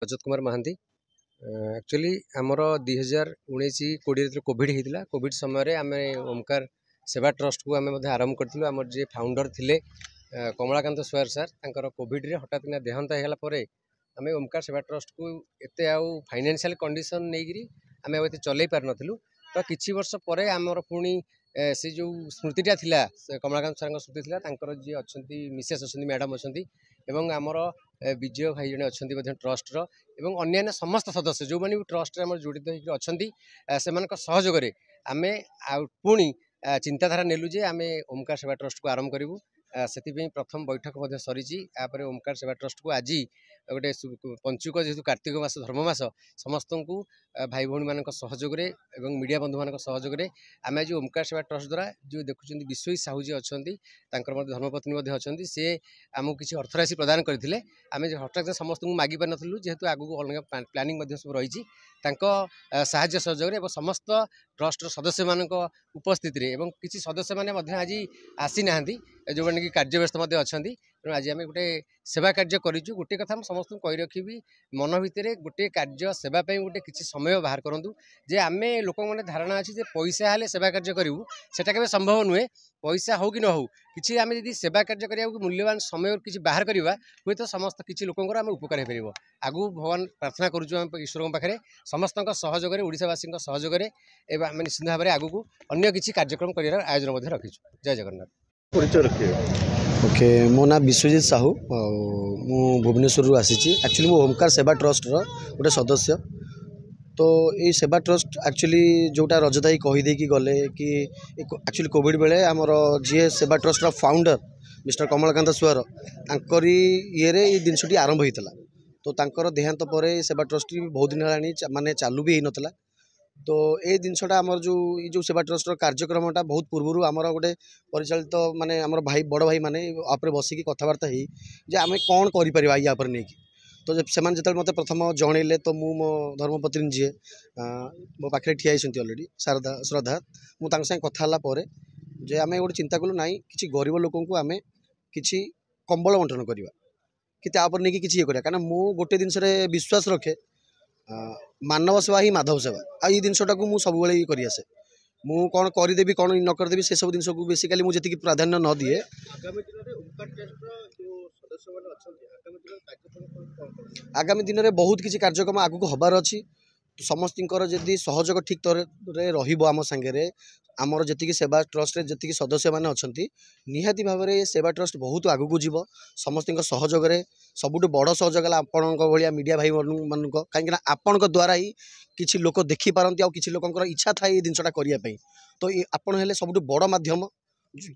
Rajat Kumar Mahanti actually आमर 2019-20 Covid होता Covid समय आम ओमकार सेवा ट्रस्ट को आम आरंभ करूँ आम जी फाउंडर थे कमलाकांत सुआर सर कोविड रे हठात देहांत होगापर आम ओमकार सेवा ट्रस्ट को एत फाइनेंशियल कंडीशन नहीं आम ए चल पार नु तो किसी वर्ष पर आमर पुणी से जो स्मृतिटा थिला कमलाकांत सर स्मृति थिला जी अच्छा मिसेस अच्छा मैडम अच्छा आमर विजय भाई जड़े अच्छा ट्रस्ट अन्य समस्त सदस्य जो मैंने ट्रस्ट में जड़ित अच्छा सहयोग आम पुणी चिंताधारा नेलु जे आम ओमकार सेवा ट्रस्ट को आरंभ करूँ से प्रथम बैठक सरी ओमकार सेवा ट्रस्ट को आज गोटे पंचुक जेहतु कार्तिक मास धर्ममास समस्त को भाई भौणी मान सहयोग मीडिया बंधु मान सहयोग आम आज ओमकार सेवा ट्रस्ट द्वारा जो देखुं विश्वई साहू जी अच्छा धर्मपत्नी अच्छा सी आमको किसी अर्थराशि प्रदान करते आम हठात समस्त को मागी पार नु जेहेतु आगू अलग प्लानिंग सब रही साहाय्य सहयोग समस्त ट्रस्ट सदस्य मान उपस्थित किसी सदस्य मैंने आज आसी ना जो मैंने कि कार्यव्यस्त अच्छा तेणु आज आम गोटे सेवा कार्य करूँ गोटे कथा समस्त कही रखी मन भितर गोटे कार्य सेवाई गोटे किसी समय बाहर करूँ जे आम लोक मैंने धारणा अच्छी पैसा हेल्ले सेवा कार्य करूँ सेटा केवे संभव नुहे पैसा हो कि न हो किसी आम जी सेवा कार्य करने मूल्यवान समय किसी बाहर करवा हुए तो समस्त किसी लोकंर आम उपकार हो पार आगू भगवान प्रार्थना करूँ ईश्वर पाखे समस्त सहयोग ओडावासी सहयोग आम निश्चित भाव में आगू अन्य किसी कार्यक्रम कर आयोजन रखीचु। जय जगन्नाथ। ओके मो ना विश्वजीत साहू मु भुवनेश्वर आसी एक्चुअली मो ओमकार सेवा ट्रस्ट रो गोटे सदस्य तो ये सेवा ट्रस्ट एक्चुअली जोटा रजताई कहीदे कि गले कि एक्चुअली कोविड बेले आमर जी सेवा ट्रस्ट रो फाउंडर मिस्टर कमलाकांत सुआर तांकरी ये जिनसटी आरंभ होता तो तांकर देहांत पर सेवा ट्रस्ट बहुत दिन है माने चालू भी होता तो ये जिनसटा आमर जो सेवा ट्रस्ट कार्यक्रमटा बहुत पूर्व आमर गोटे परिचालित माने आमर भाई बड़ भाई माने आप बसिकी कथबार्ता हो आम कौन कर या नहीं तो से मत प्रथम जनइले तो मु मो धर्मपत्नी जी मो पाखे ठिया अलरेडी शारदा श्रद्धा मुझे कथा जे आम गोटे चिंता कलु ना कि गरीब लोक आम कि कंबल बंटन करवा कि नहीं कि ये करा मु गोटे जिनस विश्वास रखे मानव सेवा ही माधव सेवा आई जिनटा को सब कर आसे मु कौन करदेवी कौन न करदेवी से सब जिन को बेसिकाली मुझे जी प्राधान्य न दिए आगामी दिन में बहुत किसी कार्यक्रम आगू हबार अच्छी समस्त जदि सहयोग ठीक तरह आम सांगे आमर जी सेवा ट्रस्ट जी सदस्य मैंने अच्छा निहाती भाव में सेवा ट्रस्ट बहुत आगू जीव समस्त सहयोग सबुठ बड़ सहयोग आपण भाया मीडिया भाई मान कहीं आपण द्वारा ही किसी लोक देखिपारती कि लोक इच्छा था ये जिनसा करने तो आपण हेल्ले सबुठ बड़ माध्यम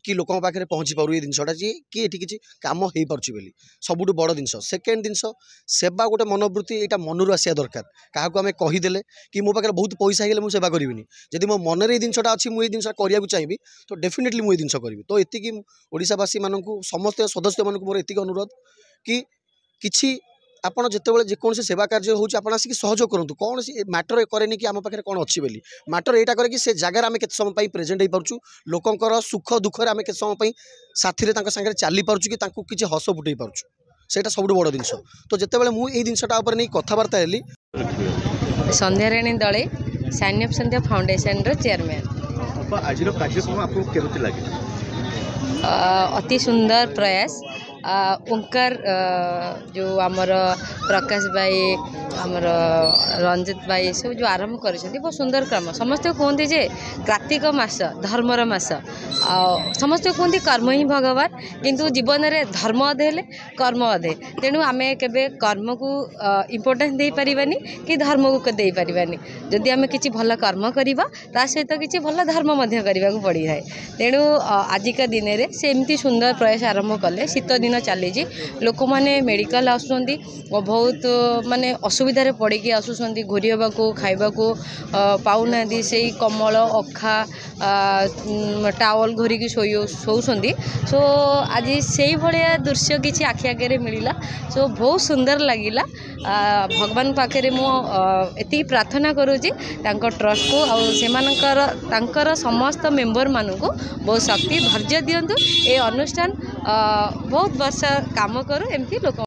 कि लोक पाखे पहुँची पार ये जिनसा जी कि ये किसी कम हो पार्टी बोली सबुठ बड़ जिनस सेकेंड जिनस सेवा गोटे मनोवृत्ति यहाँ मनरू आसा दरकार क्या आम कहीदे कि मो पाखे बहुत पैसा है मुझे सेवा करी जदि मो मन ये जिनसा अच्छी मुझे जिनसा करने चाहिए तो डेफिनेटली मुझे जिनस करी तो ये ओडावासी मानू समस्त सदस्य मानक मोर एति अनुरोध कि किसी आपड़ जितेबाला जेकोसी सेवा कार्य होती आसिक सहयोग करूँ कौन सी मैटर कैनि कि आम पाखे कौन अच्छी बोली मैटर यहाँ करे कि से जगार आम के समय प्रेजेंट हो पार्चु लोकंर सुख दुखर आम के समय साथी सागर चली पार्चु कि किसी हस फुटे पार्चु सेटा सब बड़ जिनस तो जितेबाला मुझे जिनसा नहीं कथबार्ता हेली संध्याराणी दले साइन अप संध्या फाउंडेशन चेयरमैन आज कार्यक्रम आपको केमती लगे अति सुंदर प्रयास ओंकार जो आमर प्रकाश भाई आमर रंजित भाई सब जो आरंभ कर बहुत सुंदर काम समस्त कहते जे कार्तिक मास धर्मर मास समस्त कहते कर्म ही भगवान किंतु जीवन में धर्म अधे हेले कर्म अधे तेणु आम के कर्म को इम्पोर्टेंस दे पारिबानी कि धर्म को दे पारिबानी जदि आम किसी भल कर्म करवा ता सहित किसी भल धर्म करने को पड़ी है तेणु आजिका दिन में से एमती सुंदर प्रयास आरंभ कले शीत दिन चली लोक मैंने मेडिकल आसुँच बहुत माने असुविधार पड़ी आसुँच घोरी को खाइबा को पाऊना से कमल अखा टावल घोरिकी शोचती सो आज से भाया दृश्य किसी आखि आगे मिलला सो बहुत सुंदर लगिला भगवान पाखे मुझे प्रार्थना करुँची ट्रस्ट को आ समस्त मेंबर मानू बहुत शक्ति धैर्य दिंतु ए अनुष्ठान बहुत वर्ष काम करूँ एमती लोक